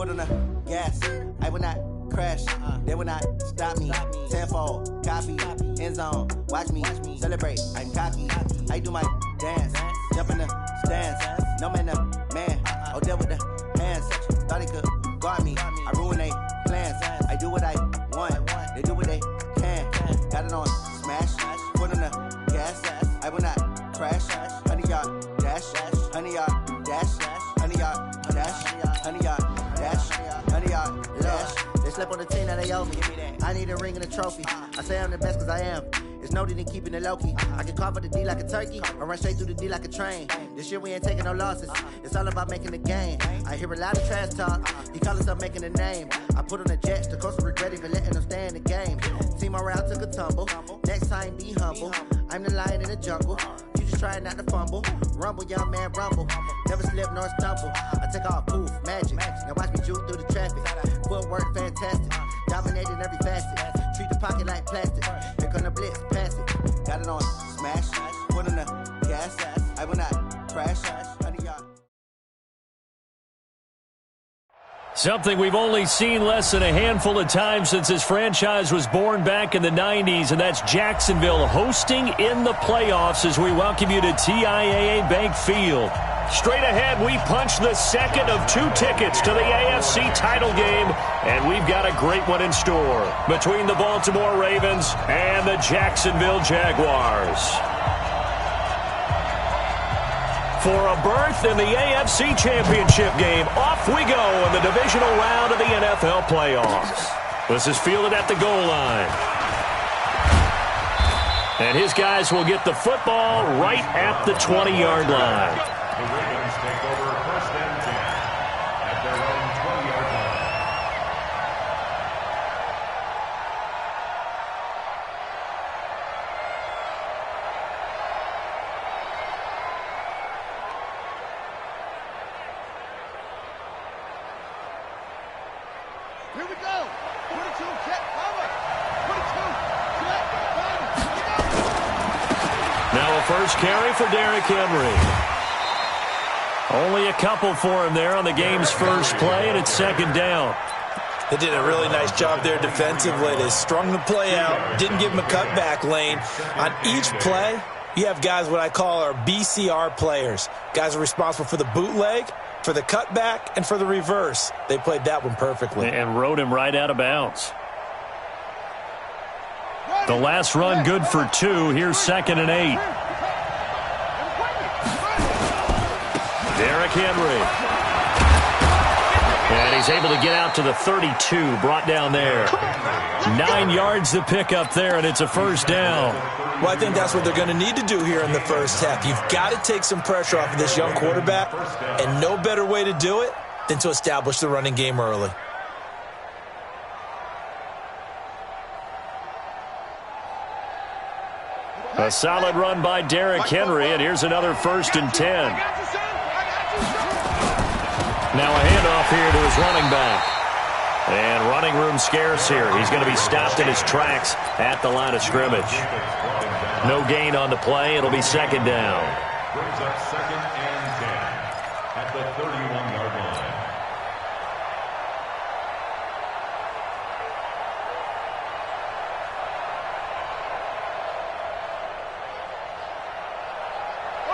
foot on the gas. I will not crash. They will not stop me. Tenfold, copy, end zone. Watch me celebrate. I'm cocky. I do my dance. Jump in the stands. No man, the man. Oh, there with the hands. Thought he could guard me. I ruin they plans. I do what I want. They do what they can. Got it on smash. Foot on the gas. I will not crash. 100-yard dash. 100-yard dash. 100-yard dash. 100-yard dash. 100-yard dash. They slept on the team, now they owe me. I need a ring and a trophy. I say I'm the best cause I am. It's noted in keeping it low-key. I can carve up the D like a turkey or run straight through the D like a train. This year we ain't taking no losses. It's all about making the game. I hear a lot of trash talk. He call himself making a name. I put on the Jets. The coach will regret even letting them stay in the game. Team around took a tumble. Next time be humble. I'm the lion in the jungle. You just trying not to fumble. Rumble, young man, rumble. Never slip nor stumble. I take off, poof, magic. Now watch me juke through the traffic. Footwork fantastic. Dominating every facet. Treat the pocket like plastic. Here come the blitz, pass it. Got it on smash. Foot on the gas. I will not crash. 100-yard. Something we've only seen less than a handful of times since this franchise was born back in the 90s, and that's Jacksonville hosting in the playoffs as we welcome you to TIAA Bank Field. Straight ahead, we punch the second of 2 tickets to the AFC title game, and we've got a great one in store between the Baltimore Ravens and the Jacksonville Jaguars. For a berth in the AFC Championship game, off we go in the divisional round of the NFL playoffs. This is fielded at the goal line. And his guys will get the football right at the 20-yard line. The Ravens take over 1st and 10 at their own 20-yard line. Here we go. 22, check, cover. 22, check, cover. Now a first carry for Derrick Henry. Only a couple for him there on the game's first play, and it's 2nd down. They did a really nice job there defensively. They strung the play out, didn't give him a cutback lane. On each play, you have guys what I call our BCR players. Guys are responsible for the bootleg, for the cutback, and for the reverse. They played that one perfectly. And rode him right out of bounds. The last run good for 2. Here's 2nd and 8. Derrick Henry. And he's able to get out to the 32, brought down there. 9 yards to pick up there, and it's a first down. Well, I think that's what they're going to need to do here in the first half. You've got to take some pressure off of this young quarterback, and no better way to do it than to establish the running game early. A solid run by Derrick Henry, and here's another 1st and 10. Now a handoff here to his running back. And running room scarce here. He's going to be stopped in his tracks at the line of scrimmage. No gain on the play. It'll be 2nd down. Brings up 2nd and 10 at the 31-yard line.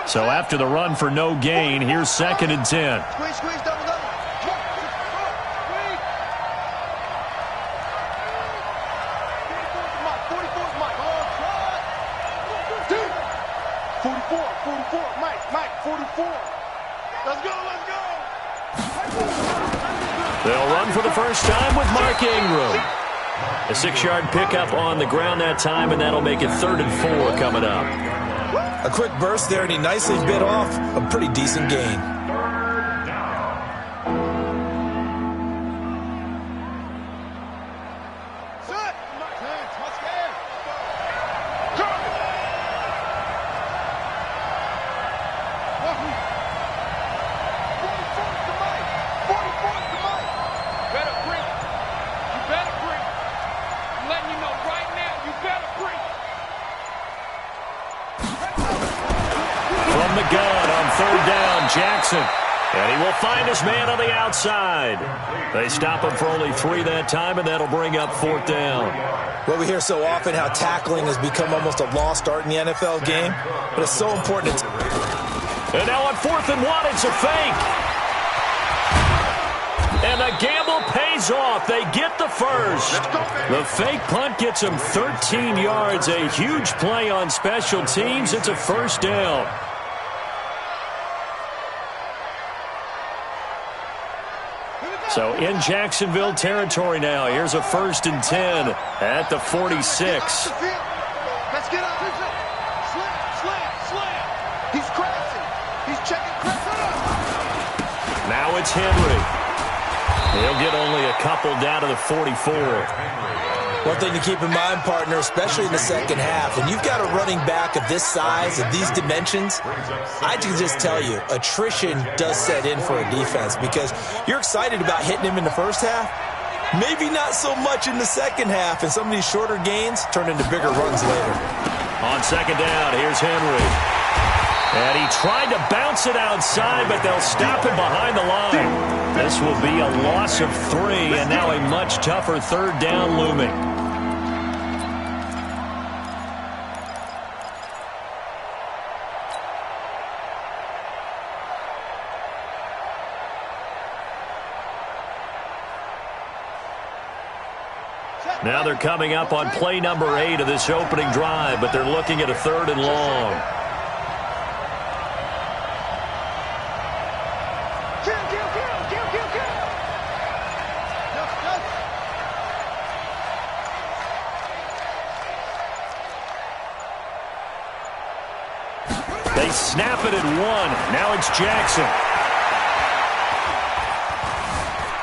So after the run for no gain, here's 2nd and 10. Squeeze, squeeze, double, double. Squeeze. 44's Mike. Oh, try. 44, Mike, 44. Let's go. They'll run for the first time with Mark Ingram. A 6-yard pickup on the ground that time, and that'll make it 3rd and 4 coming up. A quick burst there, and he nicely bit off a pretty decent gain. Jackson And he will find his man on the outside. They stop him for only 3 that time, and that'll bring up 4th down. Well, we hear so often how tackling has become almost a lost art in the NFL game, but it's so important. And now on 4th and 1, it's a fake. And the gamble pays off. They get the first. The fake punt gets him 13 yards. A huge play on special teams. It's a 1st down. So in Jacksonville territory now. Here's a 1st and 10 at the 46. Let's get up. Slam. He's crashing. He's checking crashing. Now it's Henry. He'll get only a couple down to the 44. One thing to keep in mind, partner, especially in the second half, when you've got a running back of this size, of these dimensions, I can just tell you, attrition does set in for a defense because you're excited about hitting him in the first half, maybe not so much in the second half, and some of these shorter gains turn into bigger runs later. On 2nd down, here's Henry. And he tried to bounce it outside, but they'll stop him behind the line. This will be a loss of 3, and now a much tougher 3rd down looming. Now they're coming up on play number 8 of this opening drive, but they're looking at a 3rd and long. They snap it at 1. Now it's Jackson.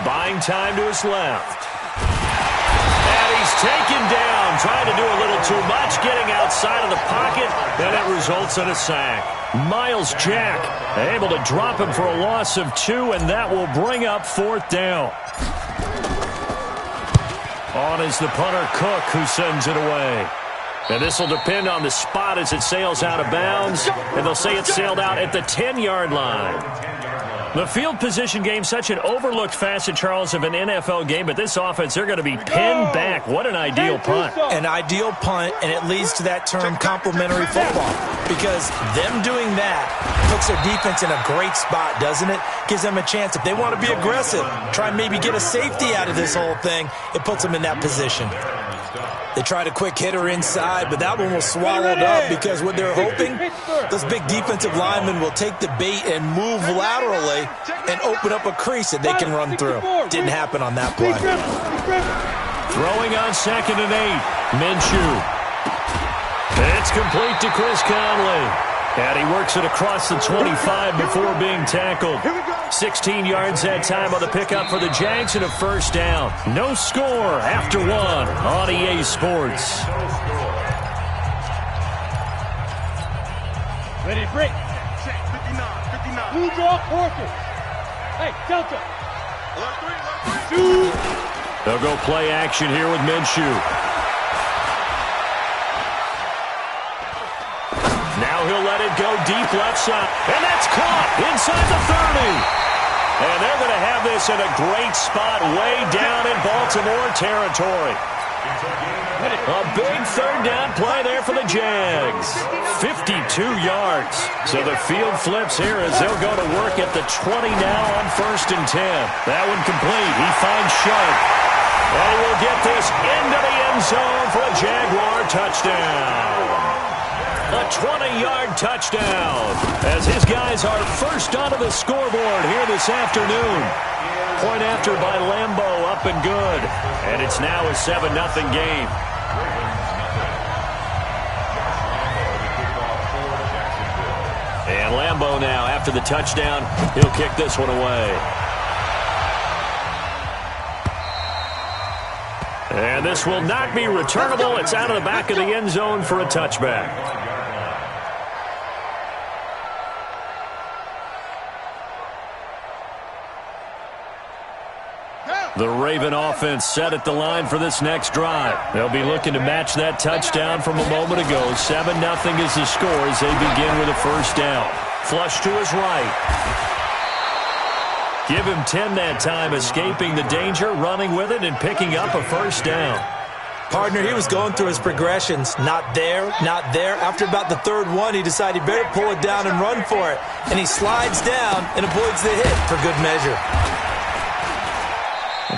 Buying time to his left. And he's taken down, trying to do a little too much, getting outside of the pocket, and it results in a sack. Miles Jack able to drop him for a loss of 2, and that will bring up 4th down. On is the punter Cook, who sends it away. And this will depend on the spot as it sails out of bounds. And they'll say it sailed out at the 10-yard line. The field position game, such an overlooked facet, Charles, of an NFL game. But this offense, they're going to be pinned back. What an ideal punt. An ideal punt, and it leads to that term complementary football. Because them doing that puts their defense in a great spot, doesn't it? Gives them a chance. If they want to be aggressive, try and maybe get a safety out of this whole thing, it puts them in that position. They tried a quick hitter inside, but that one was swallowed up because what they're hoping, those big defensive linemen will take the bait and move laterally and open up a crease that they can run through. Didn't happen on that play. Throwing on 2nd and 8. Minshew. It's complete to Chris Conley. And he works it across the 25 before being tackled. 16 yards that time on the pickup for the Jags and a 1st down. No score after 1 on EA Sports. Ready to break. 59. Blue draw, Porter. Hey, Delta. They'll go play action here with Minshew. Now he'll let it go deep left side. And that's caught inside the 30. And they're going to have this in a great spot way down in Baltimore territory. A big 3rd down play there for the Jags. 52 yards. So the field flips here as they'll go to work at the 20 now on 1st and 10. That one complete. He finds Sharp. And he will get this into the end zone for a Jaguar touchdown. A 20-yard touchdown as his guys are first onto the scoreboard here this afternoon. Point after by Lambeau, up and good. And it's now a 7-0 game. And Lambeau now, after the touchdown, he'll kick this one away. And this will not be returnable. It's out of the back of the end zone for a touchback. The Raven offense set at the line for this next drive. They'll be looking to match that touchdown from a moment ago. 7-0 is the score as they begin with a 1st down. Flush to his right. Give him 10 that time, escaping the danger, running with it, and picking up a first down. Partner, he was going through his progressions. Not there, not there. After about the third one, he decided he better pull it down and run for it. And he slides down and avoids the hit for good measure.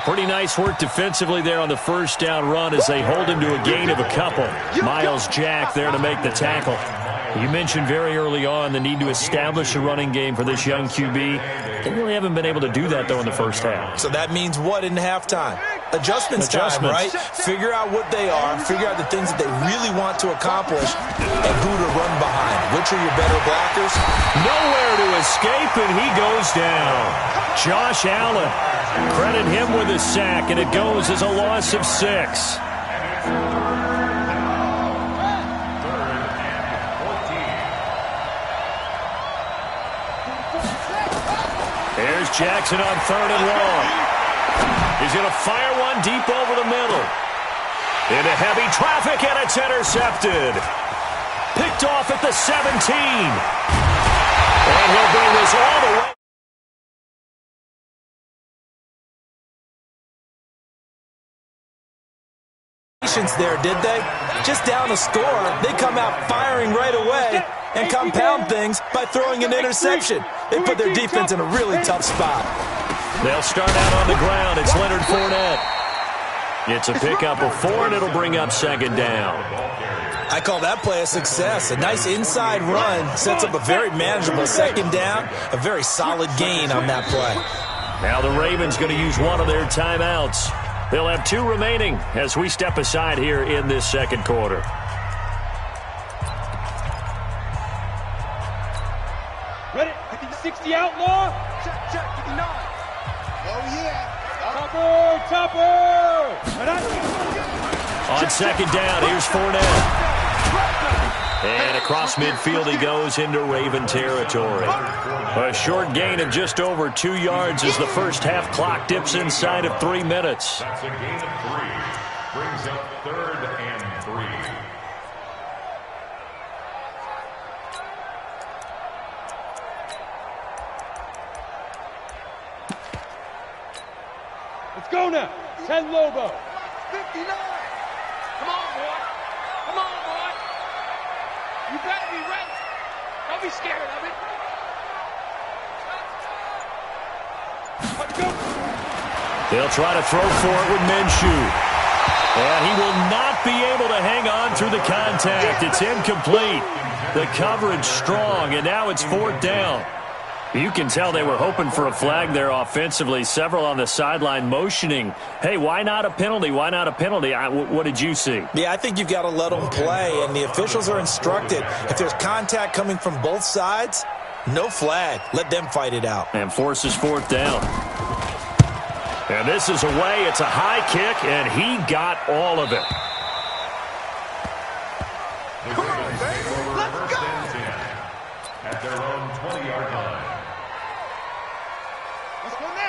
Pretty nice work defensively there on the first down run as they hold him to a gain of a couple. Miles Jack there to make the tackle. You mentioned very early on the need to establish a running game for this young QB. They really haven't been able to do that, though, in the first half. So that means what in halftime? Adjustments time, right? Figure out what they are, figure out the things that they really want to accomplish, and who to run behind. Which are your better blockers? Nowhere to escape, and he goes down. Josh Allen. Credit him with a sack, and it goes as a loss of 6. Here's Jackson on 3rd and long. He's going to fire one deep over the middle. Into heavy traffic, and it's intercepted. Picked off at the 17. And he'll bring this all the way. There, did they? Just down a score, they come out firing right away and compound things by throwing an interception. They put their defense in a really tough spot. They'll start out on the ground. It's Leonard Fournette. It's a pickup of 4, and it'll bring up 2nd down. I call that play a success. A nice inside run sets up a very manageable 2nd down, a very solid gain on that play. Now the Ravens going to use one of their timeouts. They'll have 2 remaining as we step aside here in this 2nd quarter. Ready? 60 outlaw. Check, 59. Oh, yeah. Topper. On 2nd down, here's Fournette. And across midfield he goes into Raven territory. A short gain of just over 2 yards as the first half clock dips inside of 3 minutes. That's a gain of 3. Brings up 3rd and 3. Let's go now. 10 Lobo. 59. Come on, boy. Come on, boy. You better be ready. Don't be scared of it. Let's go. They'll try to throw for it with Minshew. And he will not be able to hang on through the contact. It's incomplete. The coverage strong, and now it's 4th down. You can tell they were hoping for a flag there offensively. Several on the sideline motioning, hey, why not a penalty? Why not a penalty? What did you see? Yeah, I think you've got to let them play, and the officials are instructed. If there's contact coming from both sides, no flag. Let them fight it out. And forces 4th down. And this is away. It's a high kick, and he got all of it. Come on, baby. Let's go. At their own 20-yard line.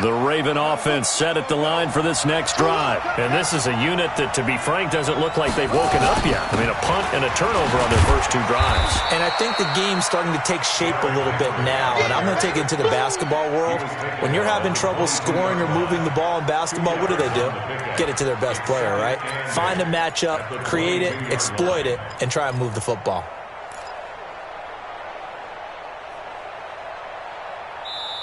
The Raven offense set at the line for this next drive. And this is a unit that, to be frank, doesn't look like they've woken up yet. I mean, a punt and a turnover on their first 2 drives. And I think the game's starting to take shape a little bit now. And I'm going to take it to the basketball world. When you're having trouble scoring or moving the ball in basketball, what do? Get it to their best player, right? Find a matchup, create it, exploit it, and try and move the football.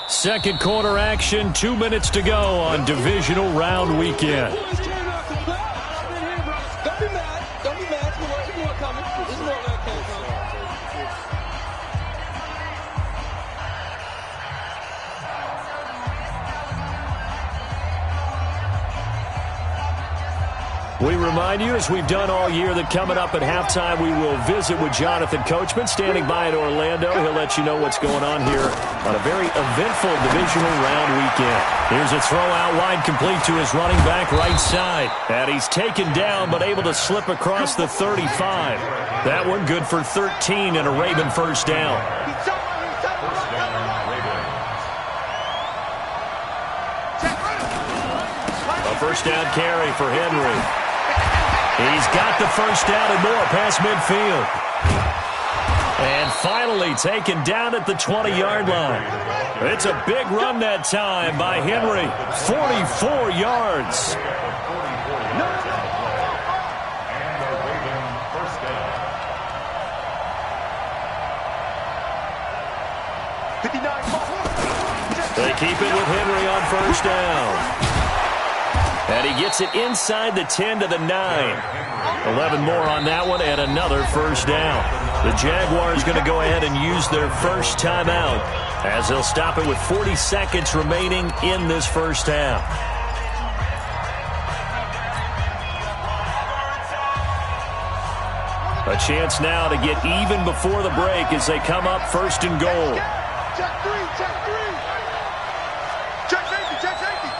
Second quarter action, 2 minutes to go on divisional round weekend. Don't be mad. Don't be mad. There's more coming. There's more that came from. We remind you, as we've done all year, that coming up at halftime, we will visit with Jonathan Coachman, standing by in Orlando. He'll let you know what's going on here on a very eventful divisional round weekend. Here's a throw out wide, complete to his running back right side. And he's taken down, but able to slip across the 35. That one good for 13 and a Raven first down. A first down carry for Henry. He's got the first down and more past midfield. And finally taken down at the 20-yard line. It's a big run that time by Henry. 44 yards. They keep it with Henry on first down. And he gets it inside the 10 to the 9. 11 more on that one and another first down. The Jaguars going to go ahead and use their first timeout as they'll stop it with 40 seconds remaining in this first half. A chance now to get even before the break as they come up first and goal. Check three, check three. Check safety, check safety.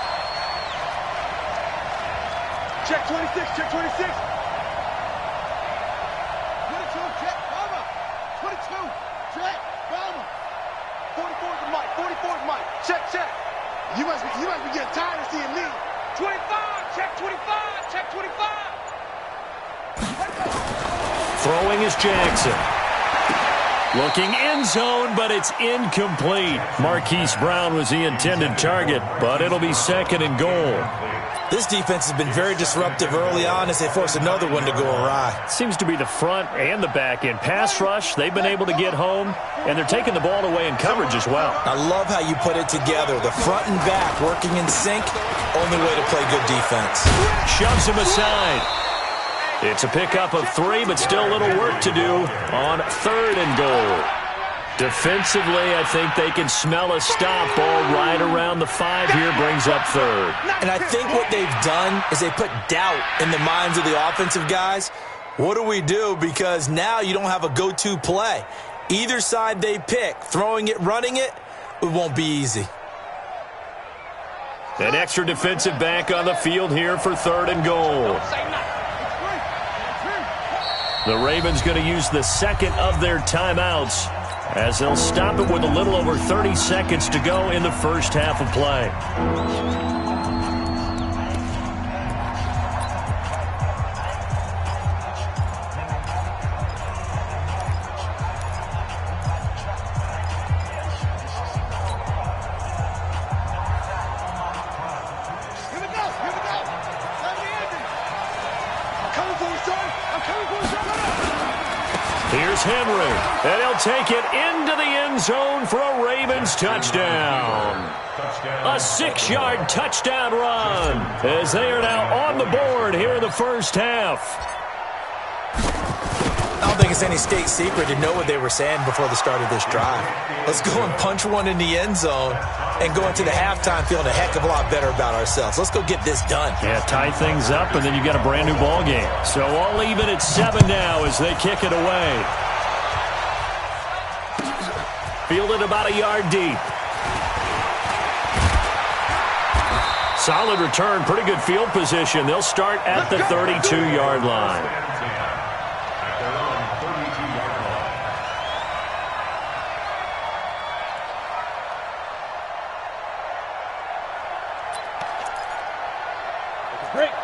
Check 26, check 26. 22, check, Palmer. 22, check, Palmer. 44 is Mike, 44 is Mike. Check, check. You must be getting tired of seeing me. 25, check 25, check 25. Throwing is Jackson. Looking end zone, but it's incomplete. Marquise Brown was the intended target, but it'll be second and goal. This defense has been very disruptive early on as they force another one to go awry. Seems to be the front and the back end. Pass rush, they've been able to get home, and they're taking the ball away in coverage as well. I love how you put it together. The front and back working in sync, only way to play good defense. Shoves him aside. It's a pickup of 3, but still a little work to do on third and goal. Defensively, I think they can smell a stop. Ball right around the 5 here, brings up third. And I think what they've done is they put doubt in the minds of the offensive guys. What do we do? Because now you don't have a go-to play. Either side they pick, throwing it, running it, it won't be easy. An extra defensive back on the field here for third and goal. The Ravens going to use the second of their timeouts as they'll stop it with a little over 30 seconds to go in the first half of play. Here we go, here we go. Let me in. I'm coming for you, son. I'm coming for you, son. Here's Henry, and he'll take it into the end zone for a Ravens touchdown. A 6-yard touchdown run as they are now on the board here in the first half. I don't think it's any state secret to know what they were saying before the start of this drive. Let's go and punch one in the end zone and go into the halftime feeling a heck of a lot better about ourselves. Let's go get this done. Yeah, tie things up, and then you got a brand new ball game. So all even at 7 now as they kick it away. Fielded about a yard deep. Solid return, pretty good field position. They'll start at the 32-yard line.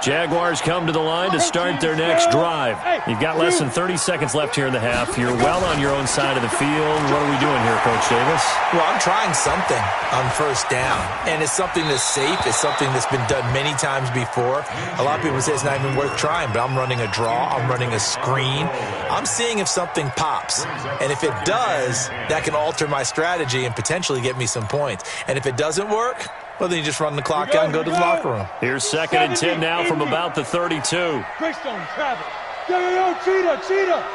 Jaguars come to the line to start their next drive. You've got less than 30 seconds left here in the half. You're well on your own side of the field. What are we doing here, Coach Davis? Well, I'm trying something on first down, and it's something that's safe. It's something that's been done many times before. A lot of people say it's not even worth trying, but I'm running a draw. I'm running a screen. I'm seeing if something pops, and if it does, that can alter my strategy and potentially get me some points. And if it doesn't work, well, then you just run the clock out and go to the locker room. Here's 2nd and 10 now from about the 32. Greystone, travel. Yo, cheetah.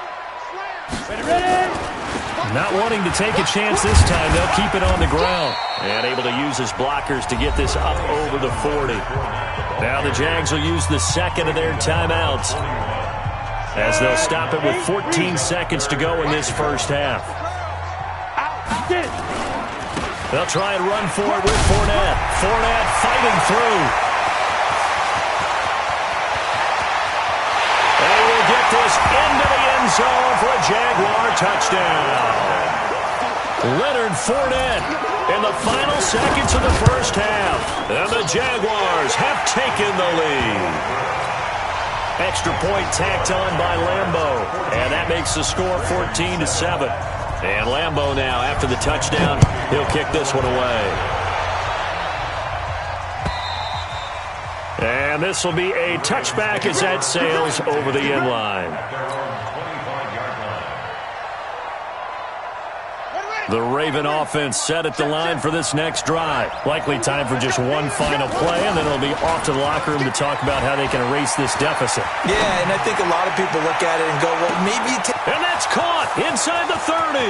Ready? Not wanting to take a chance this time, they'll keep it on the ground. And able to use his blockers to get this up over the 40. Now the Jags will use the second of their timeouts as they'll stop it with 14 seconds to go in this first half. They'll try and run for it with Fournette. Fournette fighting through. They will get this into the end zone for a Jaguar touchdown. Leonard Fournette in the final seconds of the first half. And the Jaguars have taken the lead. Extra point tacked on by Lambeau. And that makes the score 14-7. And Lambeau now, after the touchdown, he'll kick this one away. And this will be a touchback as that sails over the end line. The Raven offense set at the line for this next drive. Likely time for just one final play, and then it'll be off to the locker room to talk about how they can erase this deficit. Yeah, and I think a lot of people look at it and go, well, maybe you and that's caught inside the 30.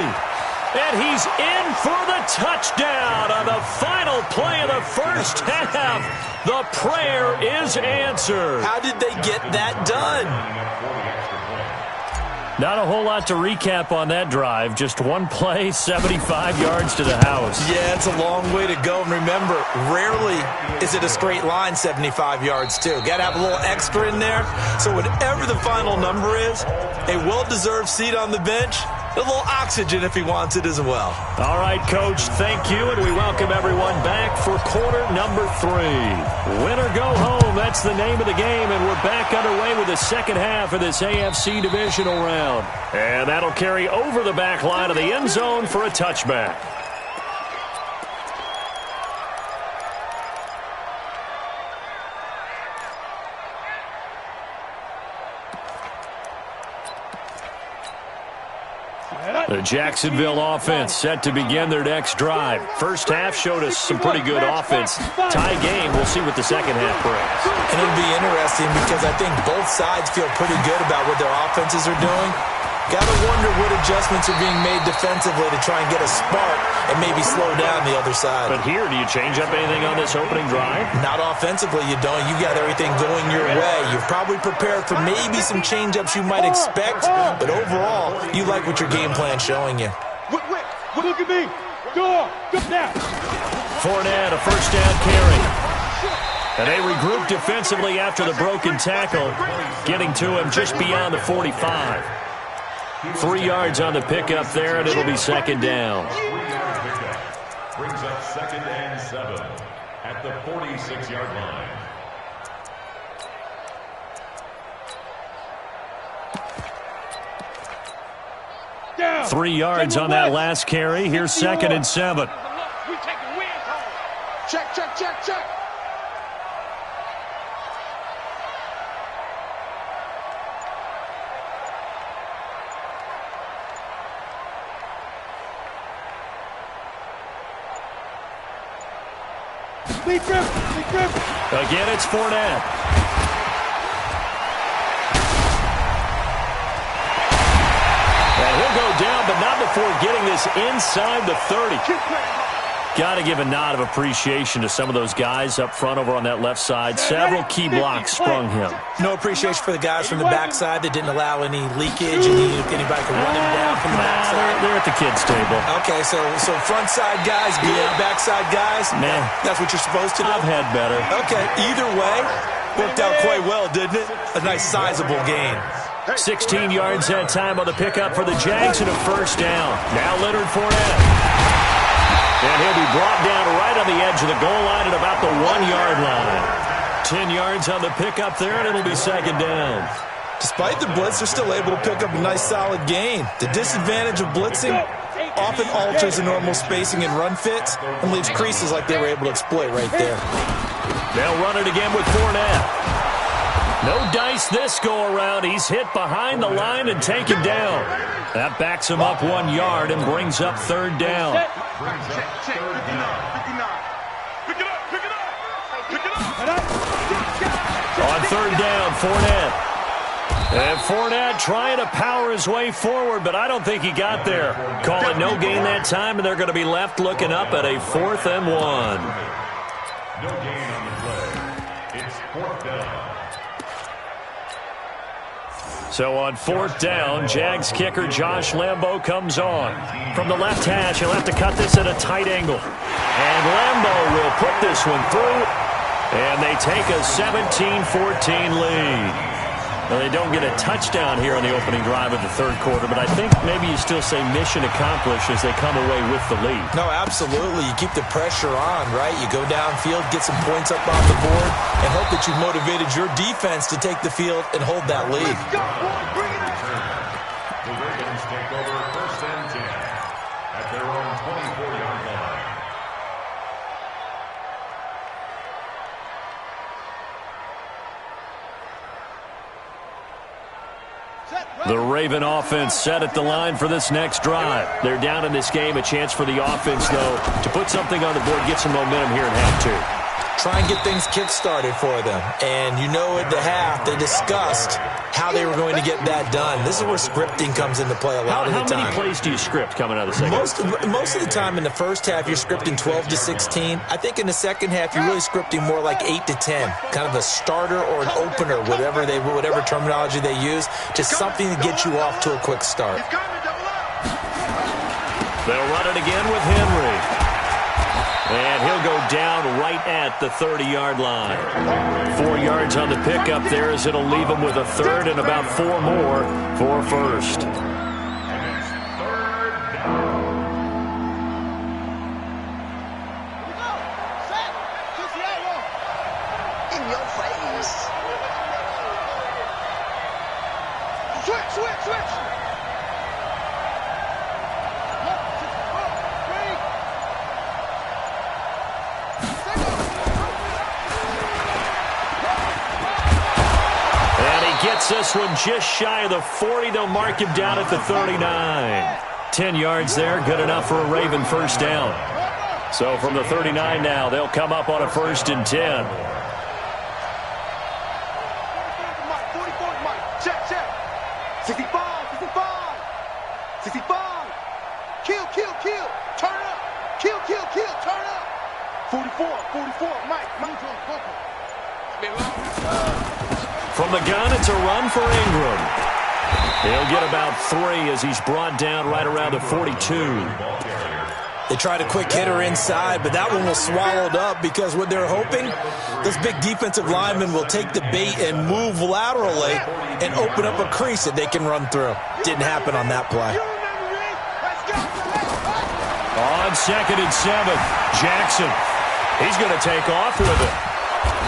And he's in for the touchdown on the final play of the first half. The prayer is answered. How did they get that done? Not a whole lot to recap on that drive. Just one play, 75 yards to the house. Yeah, it's a long way to go. And remember, rarely is it a straight line 75 yards, too. Got to have a little extra in there. So whatever the final number is, a well-deserved seat on the bench, a little oxygen if he wants it as well. All right, Coach, thank you, and we welcome everyone back for quarter number 3. Win or go home, that's the name of the game, and we're back underway with the second half of this AFC divisional round. And that'll carry over the back line of the end zone for a touchback. The Jacksonville offense set to begin their next drive. First half showed us some pretty good offense. Tie game, we'll see what the second half brings. And it'll be interesting because I think both sides feel pretty good about what their offenses are doing. Got to wonder what adjustments are being made defensively to try and get a spark and maybe slow down the other side. But here, do you change up anything on this opening drive? Not offensively, you don't. You got everything going your way. You've probably prepared for maybe some change-ups you might expect, but overall, you like what your game plan's showing you. Look at me. Go now. Fournette, a first down carry. And they regroup defensively after the broken tackle, getting to him just beyond the 45. 3 yards on the pickup there, and it'll be second down. 3-yard pickup brings up 2nd and 7 at the 46-yard line. Down. 3 yards on that last carry. Here's 2nd and 7. We taking wins home. Check. Lead grip. Again, it's Fournette. And he'll go down, but not before getting this inside the 30. Got to give a nod of appreciation to some of those guys up front over on that left side. Several key blocks sprung him. No appreciation for the guys from the backside that didn't allow any leakage and anybody could run him down from the backside. They're at the kids' table. Okay, so front side guys, good, backside guys, Nah. that's what you're supposed to do? I've had better. Okay, either way, worked out quite well, didn't it? A nice sizable gain. 16 yards that time on the pickup for the Jags and a first down. Now Leonard Fournette. And he'll be brought down right on the edge of the goal line at about the 1-yard line. 10 yards on the pickup there, and it'll be second down. Despite the blitz, they're still able to pick up a nice solid gain. The disadvantage of blitzing often alters the normal spacing and run fits and leaves creases like they were able to exploit right there. They'll run it again with Fournette. No dice this go-around. He's hit behind the line and taken down. That backs him up 1 yard and brings up third down. Check. 59. Pick it up. On third down, Fournette. And Fournette trying to power his way forward, but I don't think he got there. Call it no gain that time, and they're going to be left looking up at a 4th and 1. No gain on the play. It's 4th down. So on 4th down, Jags kicker Josh Lambeau comes on. From the left hash, he'll have to cut this at a tight angle. And Lambeau will put this one through. And they take a 17-14 lead. Well, they don't get a touchdown here on the opening drive of the third quarter, but I think maybe you still say mission accomplished as they come away with the lead. No, absolutely. You keep the pressure on, right? You go downfield, get some points up on the board, and hope that you've motivated your defense to take the field and hold that lead. The Ravens take over first and 10 at their own 24-yard line. The Raven offense set at the line for this next drive. They're down in this game. A chance for the offense, though, to put something on the board, get some momentum here in half two. Try and get things kick-started for them. And you know at the half, they discussed how they were going to get that done. This is where scripting comes into play a lot of the time. How many plays do you script coming out of the second? Most of the time in the first half, you're scripting 12 to 16. I think in the second half, you're really scripting more like 8 to 10. Kind of a starter or an opener, whatever terminology they use, just something to get you off to a quick start. They'll run it again with Henry. And he'll go down right at the 30-yard line. 4 yards on the pickup there as it'll leave him with a third and about 4 more for first. And it's third down. In your face. Switch. Gets this one just shy of the 40. They'll mark him down at the 39. 10 yards there, good enough for a Raven first down. So from the 39 now, they'll come up on a 1st and 10. 44, check. 65. Kill. Turn up. Kill. Turn up. 44, Mike. From the gun, it's a run for Ingram. He'll get about 3 as he's brought down right around the 42. They tried a quick hitter inside, but that one was swallowed up because what they're hoping, this big defensive lineman will take the bait and move laterally and open up a crease that they can run through. Didn't happen on that play. On 2nd and 7, Jackson. He's going to take off with it.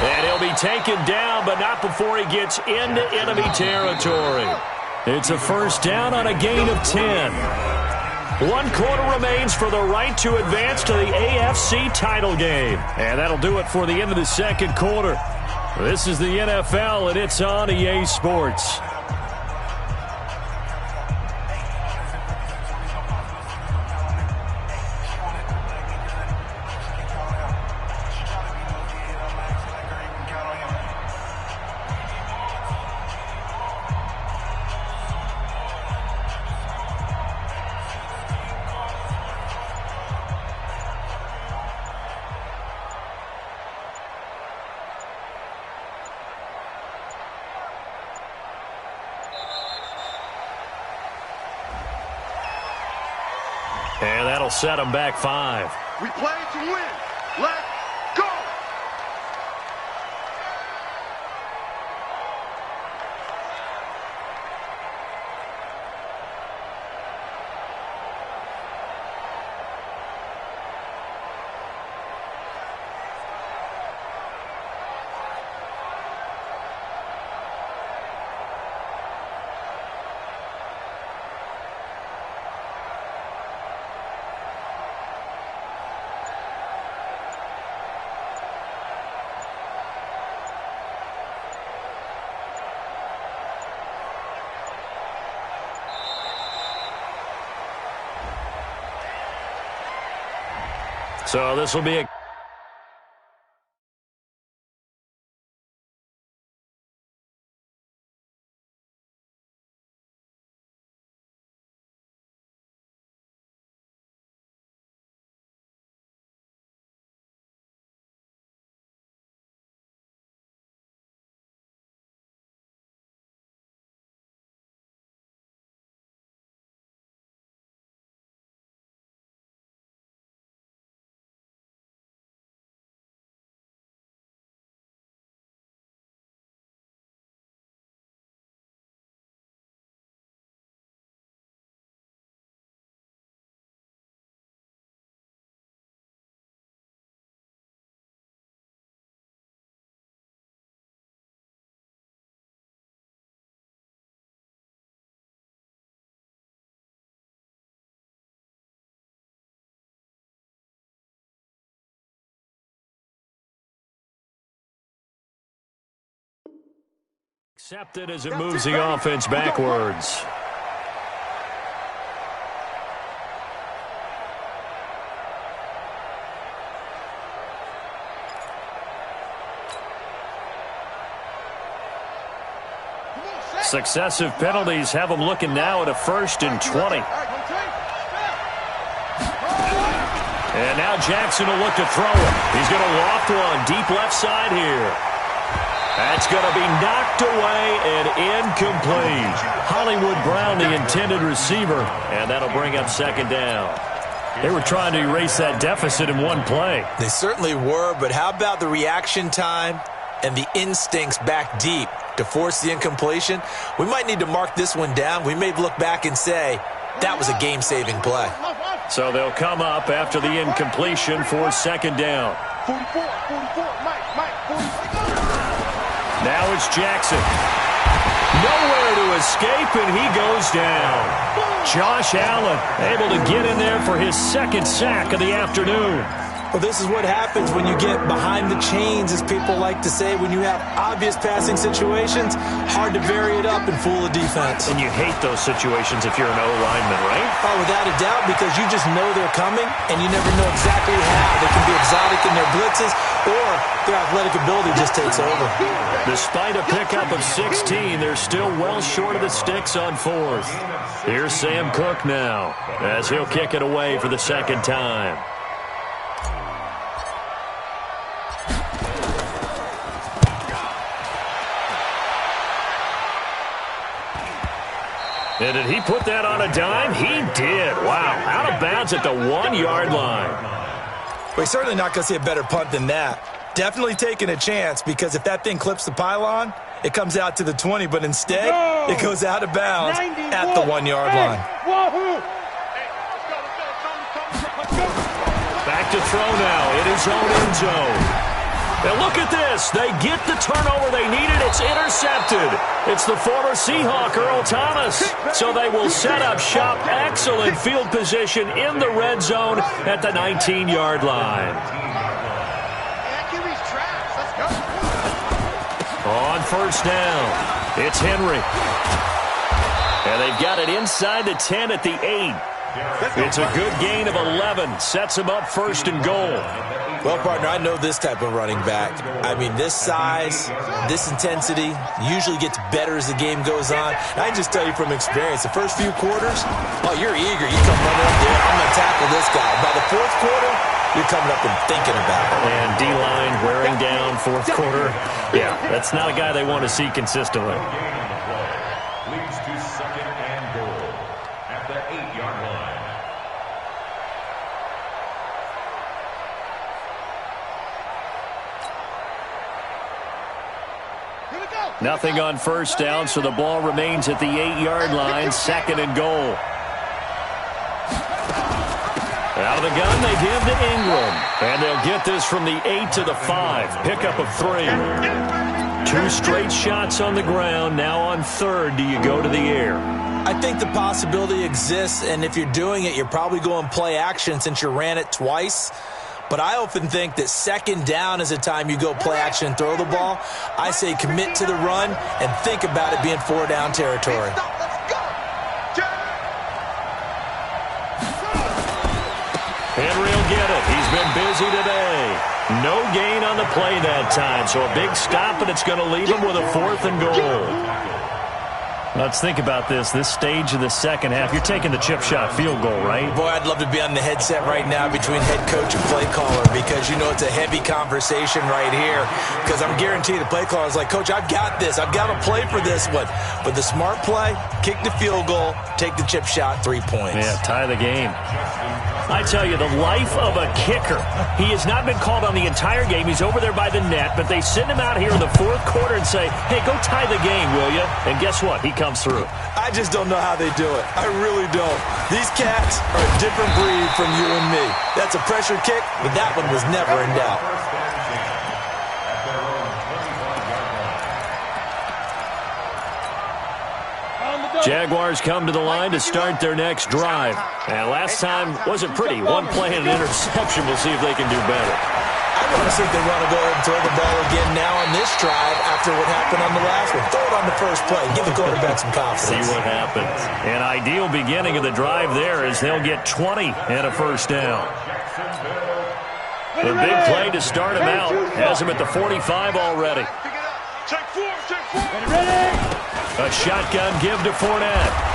And he'll be taken down, but not before he gets into enemy territory. It's a first down on a gain of 10. 1 quarter remains for the right to advance to the AFC title game. And that'll do it for the end of the second quarter. This is the NFL, and it's on EA Sports. And that'll set them back 5. We play to win. Let's go. So this will be a Intercepted as it moves the offense backwards. Successive penalties have them looking now at a 1st and 20. And now Jackson will look to throw it. He's going to loft one deep left side here. That's going to be knocked away and incomplete. Hollywood Brown, the intended receiver, and that'll bring up 2nd down. They were trying to erase that deficit in one play. They certainly were, but how about the reaction time and the instincts back deep to force the incompletion? We might need to mark this one down. We may look back and say that was a game-saving play. So they'll come up after the incompletion for 2nd down. 44, Mike, 44. Now it's Jackson. Nowhere to escape, and he goes down. Josh Allen able to get in there for his 2nd sack of the afternoon. Well, this is what happens when you get behind the chains, as people like to say. When you have obvious passing situations, hard to vary it up and fool a defense. And you hate those situations if you're an O-lineman, right? Oh, without a doubt, because you just know they're coming, and you never know exactly how. They can be exotic in their blitzes, or their athletic ability just takes over. Despite a pickup of 16, they're still well short of the sticks on 4th. Here's Sam Cook now, as he'll kick it away for the 2nd time. And did he put that on a dime? He did. Wow. Out of bounds at the 1-yard line. Well, he's certainly not going to see a better punt than that. Definitely taking a chance, because if that thing clips the pylon, it comes out to the 20, but instead it goes out of bounds at the 1-yard line. Back to throw now in his own end zone. And look at this. They get the turnover they needed. It's intercepted. It's the former Seahawk, Earl Thomas. So they will set up shop. Excellent field position in the red zone at the 19-yard line. On 1st down, it's Henry. And they've got it inside the 10 at the 8. It's a good gain of 11. Sets them up 1st and goal. Well, partner, I know this type of running back. I mean, this size, this intensity usually gets better as the game goes on. And I can just tell you from experience, the first few quarters, oh, you're eager. You come running up there, I'm going to tackle this guy. By the 4th quarter, you're coming up and thinking about it. And D-line wearing down 4th quarter. Yeah, that's not a guy they want to see consistently. Leads to 2nd and goal at the 8-yard line. Nothing on 1st down, so the ball remains at the 8-yard line, 2nd and goal. Out of the gun, they give to Ingram. And they'll get this from the 8 to the 5. Pickup of 3. 2 straight shots on the ground. Now on 3rd, do you go to the air? I think the possibility exists, and if you're doing it, you're probably going play action since you ran it twice. But I often think that 2nd down is a time you go play action and throw the ball. I say commit to the run and think about it being 4-down territory. Henry will get it. He's been busy today. No gain on the play that time, so a big stop, and it's going to leave him with a 4th and goal. Let's think about this stage of the 2nd half. You're taking the chip shot field goal, right? Boy, I'd love to be on the headset right now between head coach and play caller, because you know it's a heavy conversation right here. Because I'm guaranteed the play caller is like, Coach, I've got this. I've got to play for this one. But the smart play, kick the field goal, take the chip shot, 3 points. Yeah, tie the game. I tell you, the life of a kicker. He has not been called on the entire game. He's over there by the net, but they send him out here in the 4th quarter and say, hey, go tie the game, will you? And guess what? He comes through. I just don't know how they do it. I really don't. These cats are a different breed from you and me. That's a pressure kick, but that one was never in doubt. On the Jaguars come to the line to start their next drive. And last time wasn't pretty. One play and an interception. We'll see if they can do better. I want to see if they want to go ahead and throw the ball again now on this drive after what happened on the last one. Throw it on the first play. Give the quarterback some confidence. See what happens. An ideal beginning of the drive there as they'll get 20 and a first down. The big play to start him out has him at the 45 already. Take four. A shotgun give to Fournette.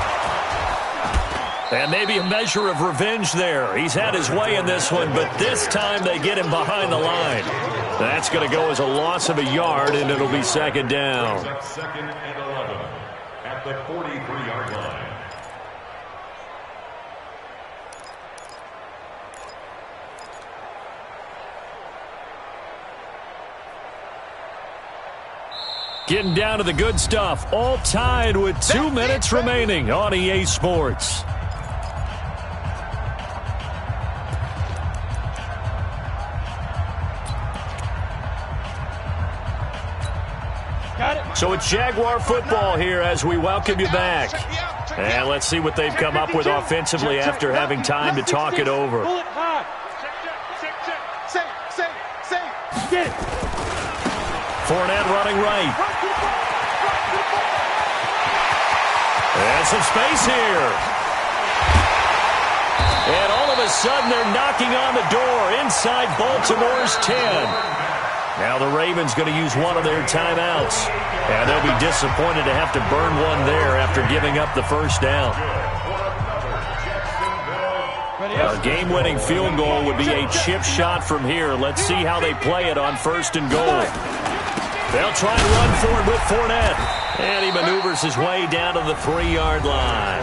And maybe a measure of revenge there. He's had his way in this one, but this time they get him behind the line. That's going to go as a loss of a yard, and it'll be second down. Second and 11 at the 43-yard line. Getting down to the good stuff. All tied with 2 minutes remaining on EA Sports. So it's Jaguar football here as we welcome you back. And let's see what they've come up with offensively after having time to talk it over. Fournette running right. And some space here. And all of a sudden they're knocking on the door inside Baltimore's 10. Now the Ravens going to use one of their timeouts. And they'll be disappointed to have to burn one there after giving up the first down. A game-winning field goal would be a chip shot from here. Let's see how they play it on first and goal. They'll try and run for it with Fournette. And he maneuvers his way down to the 3-yard line.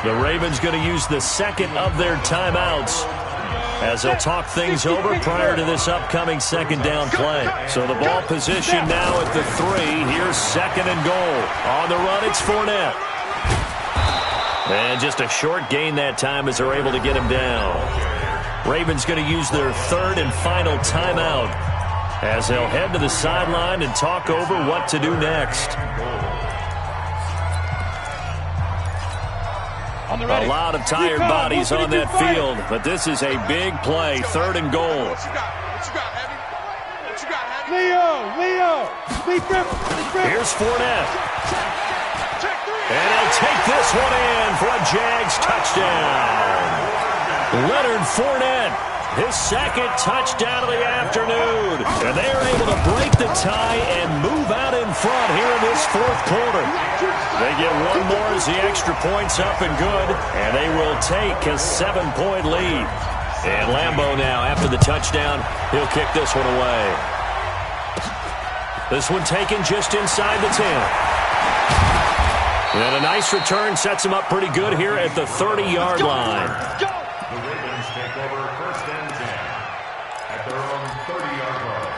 The Ravens going to use the second of their timeouts as they'll talk things over prior to this upcoming second down play. So the ball position now at the 3. Here's second and goal. On the run, it's Fournette. And just a short gain that time as they're able to get him down. Ravens going to use their third and final timeout as they'll head to the sideline and talk over what to do next. A lot of tired bodies on that field, but this is a big play, third and goal. Here's Fournette. And he'll take this one in for a Jags touchdown. Leonard Fournette, his second touchdown of the afternoon. And they are able to break the tie and move out in front here in this fourth quarter. They get one more as the extra point's up and good, and they will take a 7-point lead. And Lambeau now, after the touchdown, he'll kick this one away. This one taken just inside the 10. And a nice return sets him up pretty good here at the 30-yard line. The Ravens take over first and 10 at their own 30-yard line.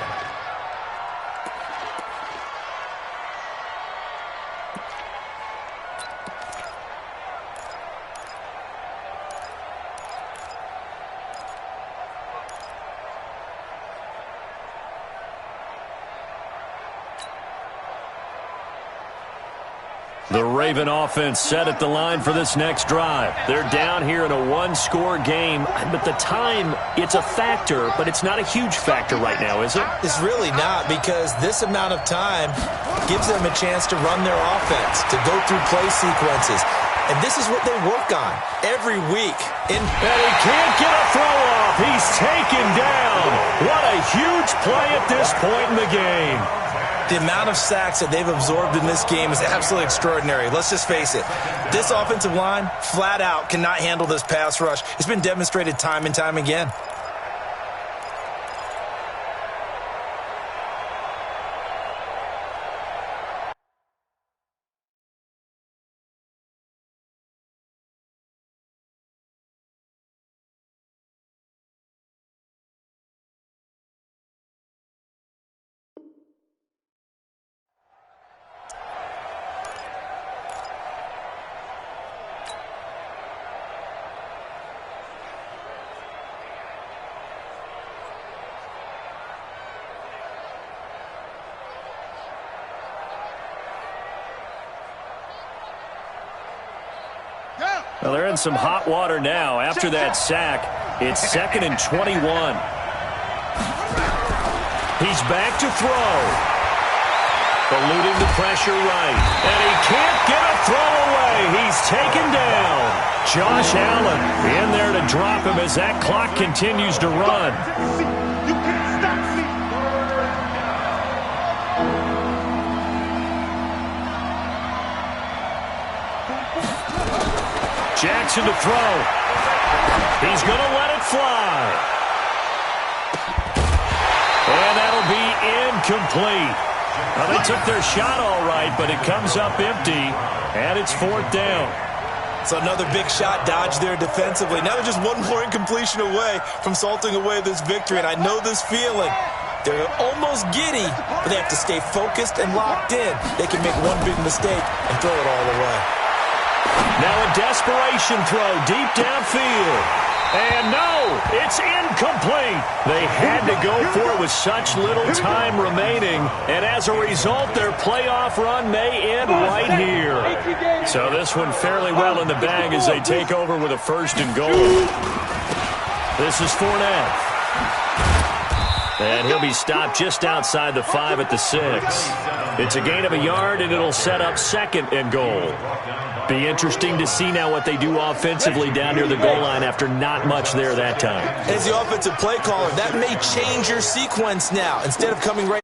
The Raven offense set at the line for this next drive. They're down here in a one-score game, but the time, it's a factor, but it's not a huge factor right now, is it? It's really not, because this amount of time gives them a chance to run their offense, to go through play sequences. And this is what they work on every week. And he can't get a throw off. He's taken down. What a huge play at this point in the game. The amount of sacks that they've absorbed in this game is absolutely extraordinary. Let's just face it. This offensive line, flat out, cannot handle this pass rush. It's been demonstrated time and time again. Well, they're in some hot water now. After that sack, it's 2nd and 21. He's back to throw. Eluding the pressure right. And he can't get a throw away. He's taken down. Josh Allen in there to drop him as that clock continues to run. You can't stop me. Jackson to throw. He's going to let it fly. And that'll be incomplete. Well, they took their shot all right, but it comes up empty, and it's 4th down. So another big shot dodged there defensively. Now they're just one more incompletion away from salting away this victory, and I know this feeling. They're almost giddy, but they have to stay focused and locked in. They can make one big mistake and throw it all away. Now a desperation throw deep downfield. And no, it's incomplete. They had to go for it with such little time remaining. And as a result, their playoff run may end right here. So this one fairly well in the bag as they take over with a 1st and goal. This is Fournette. And he'll be stopped just outside the 5 at the 6. It's a gain of a yard, and it'll set up 2nd and goal. Be interesting to see now what they do offensively down near the goal line after not much there that time. As the offensive play caller, that may change your sequence now. Instead of coming right